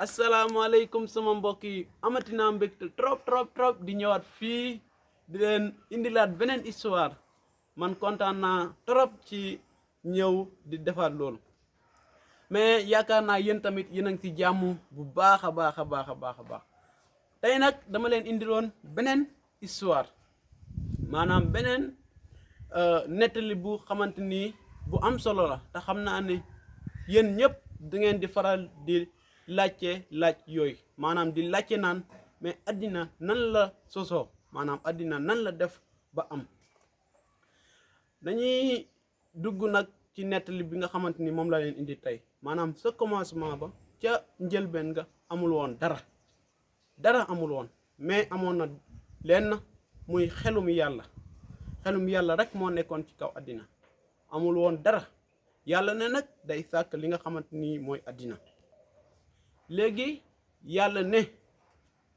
asalaamaaleykum sama mbokk yi amati naa mbégte trop di ñëwaat fii di leen indilaat beneen histoire man kontaan naa trop ci ñëw di defaat loolu mais yaakaar naa yéen tamit yéen a ngi ci jàmm bu baax a baax a baax a baax a baax tey nag dama leen indiloon beneen histoire maanaam beneen nettali bu xamante ni bu am solo la te xam naa ne yéen ñëpp da ngeen di faral di laaj yooyu maanaam di laajte naan mais àddina nan la sosoo maanaam àddina nan la def ba am dañuy dugg nag ci nettali bi nga xamante ni moom la leen indi tey maanaam sa commencement ba ca njëlbeen nga amul woon dara amul woon mais amoon na lenn muy xelum yàlla rek moo nekkoon ci kaw àddina amul woon dara yàlla ne nag day sàkk li nga xamante ni mooy àddina léegi yàlla ne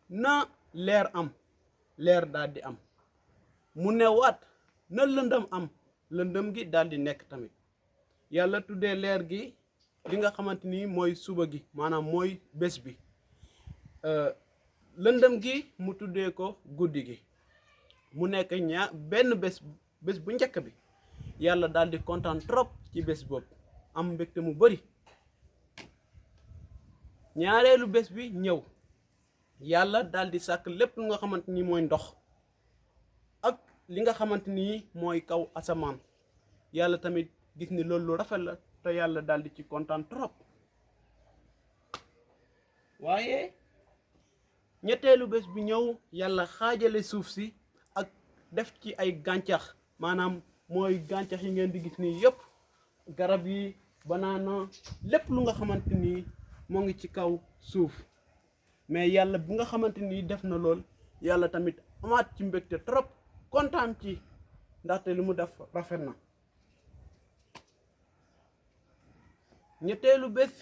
na leer am leer daal di am mu ne waat na lëndëm am lëndëm gi daal di nekk tamit yàlla tuddee leer gi li nga xamante ni mooy suba gi maanaam mooy bés bi lëndëm gi mu tuddee ko guddi gi mu nekk benn bés bu njëkk bi yàlla daal di kontaan trop ci bés boobu am mbégte mu bari ñaareelu bés bi ñëw yàlla daal di sàkk lépp lu nga xamante ni mooy ndox ak li nga xamante ni mooy kaw asamaan yàlla tamit gis ni loolu lu rafet la te yàlla daal di ci kontaan trop waaye ñetteelu bés bi ñëw yàlla xaajale suuf si ak def ci ay gàncax maanaam mooy gàncax yi ngeen di gis nii yëpp garab yi banaana lépp lu nga xamante ni moo ngi ci kaw suuf mais yàlla bu nga xamante ni def na lool yàlla tamit amaat ci mbégte trop kontaan ci ndaxte li mu def rafet na ñetteelu bés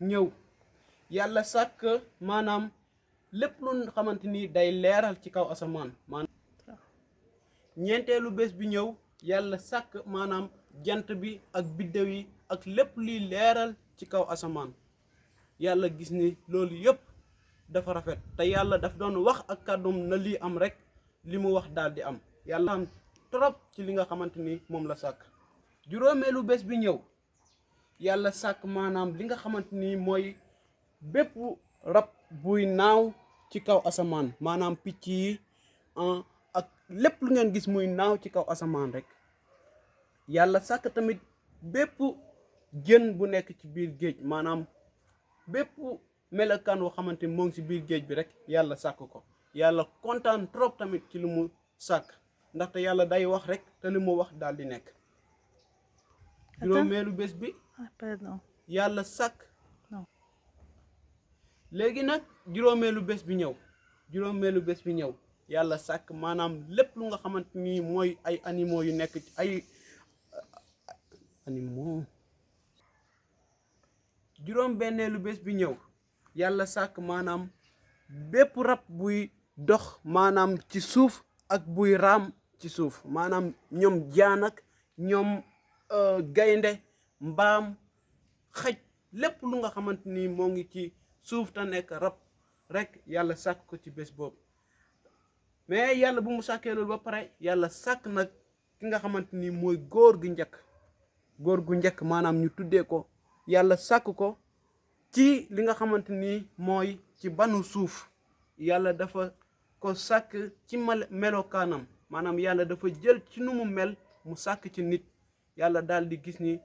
ñëw yàlla sàkk maanaam lépp lu xamante ni day leeral ci kaw asamaan maanaam ñeenteelu bés bi ñëw yàlla sàkk maanaam jant bi ak biddéew yi ak lépp luy leeral ci kaw asamaan yàlla gis ni loolu yëpp dafa rafet te yàlla daf doon wax ak kàddum na lii am rek li mu wax daal di am yàlla am trop ci li nga xamante ni moom la sàkk juróomeelu bés bi ñëw yàlla sàkk maanaam li nga xamante ni mooy bépp rab buy naaw ci kaw asamaan maanaam picc yi ak lépp lu ngeen gis muy naaw ci kaw asamaan rek yàlla sàkk tamit bépp jën bu nekk ci biir géej maanaam bépp melokaan woo xamante ni moo ngi ci biir géej bi rek yàlla sàkk ko yàlla kontaan trop tamit ci lu mu sàkk ndaxte yàlla day wax rek te li mu wax daal di nekk juróomeelu bés bi yàlla sàkk léegi nag juróomeelu bés bi ñëw yàlla sàkk maanaam lépp lu nga xamante ni mooy ay animaux yu nekk ci ay animaux juróom benneelu bés bi ñëw yàlla sàkk maanaam bépp rab buy dox maanaam ci suuf ak buy raam ci suuf maanaam ñoom jaan ak ñoom gaynde mbaam xaj lépp lu nga xamante ni moo ngi ci suuf te nekk rab rek yàlla sàkk ko ci bés boobu mais yàlla bu mu sàkkee loolu ba pare yàlla sàkk nag ki nga xamante ni mooy góor gu njëkk maanaam ñu tuddee ko yàlla sàkk ko ci li nga xamante ni mooy ci banu suuf yàlla dafa ko sàkk ci melokaanam maanaam yàlla dafa jël ci nu mu mel mu sàkk ci nit yàlla daal di gis ni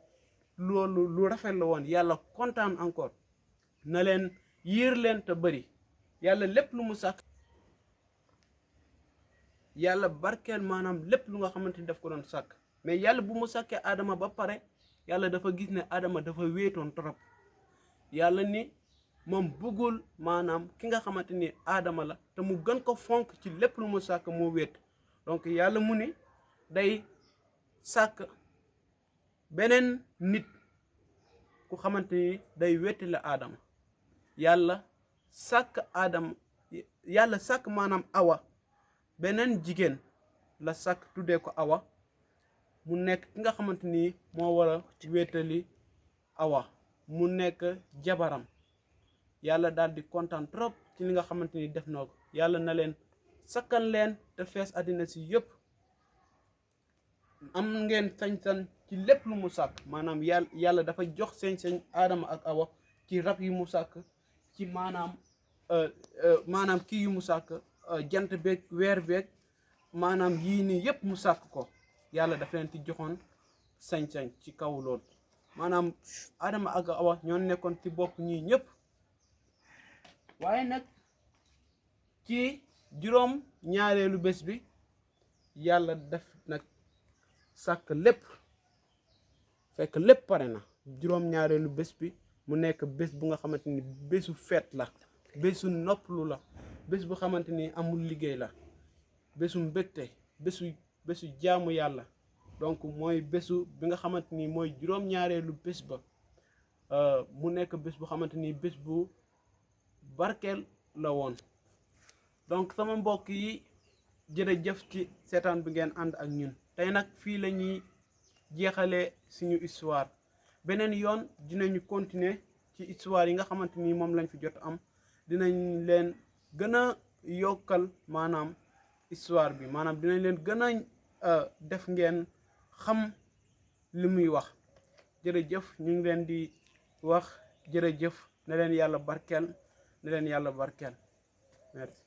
loolu lu rafet la woon yàlla kontaan encore na leen yiir leen te bëri yàlla lépp lu mu sàkk yàlla barkeel maanaam lépp lu nga xamante ni daf ko doon sàkk mais yàlla bu mu sàkkee Adama ba pare yàlla dafa gis ne Adama dafa wéetoon trop yàlla ni moom bëggul maanaam ki nga xamante ni Adama la te mu gën ko fonk ci lépp lu mu sàkk moo wéet donc yàlla mu ni day sàkk beneen nit ku xamante ni day wéeti la Adama yàlla sàkk maanaam Awa beneen jigéen la sàkk tuddee ko Awa mu nekk ki nga xamante ni moo war a wéetali Awa mu nekk jabaram yàlla daal di kontaan trop ci li nga xamante ni def na ko yàlla na leen sakkan leen te fees àddina si yëpp am ngeen sañ-sañ ci lépp lu mu sàkk maanaam yàlla dafa jox sañ-sañ Aadama ak Awa ci rab yi mu sàkk ci maanaam kii yu mu sàkk jant beeg weer beeg maanaam yii nii yëpp mu sàkk ko yàlla dafa leen ci joxoon sañ-sañ ci kaw loolu maanaam Aadama ak Awa ñoo nekkoon ci bopp ñii ñëpp waaye nag ci juróom ñaareelu bés bi yàlla def nag sàkk lépp fekk lépp pare na juróom ñaareelu bés bi mu nekk bés bu nga xamante ni bésu feet la bésu noppalu la bés bu xamante ni amul liggéey la bésu mbégte bésu jaamu yàlla donc mooy bésu bi nga xamante ni mooy juróom ñaareelu bés ba mu nekk bés bu xamante ni bés bu barkeel la woon donc sama mbokk yi jërëjëf ci seetaan bi ngeen ànd ak ñun tey nag fii la ñuy jeexalee suñu histoire beneen yoon dinañu continuer ci histoire yi nga xamante ni moom lañ fi jot am dinañ leen gën a yokkal maanaam histoire bi maanaam dinañ leen gën a def ngeen xam li muy wax jërëjëf ñu ngi leen di wax jërëjëf ne leen yàlla barkeel merci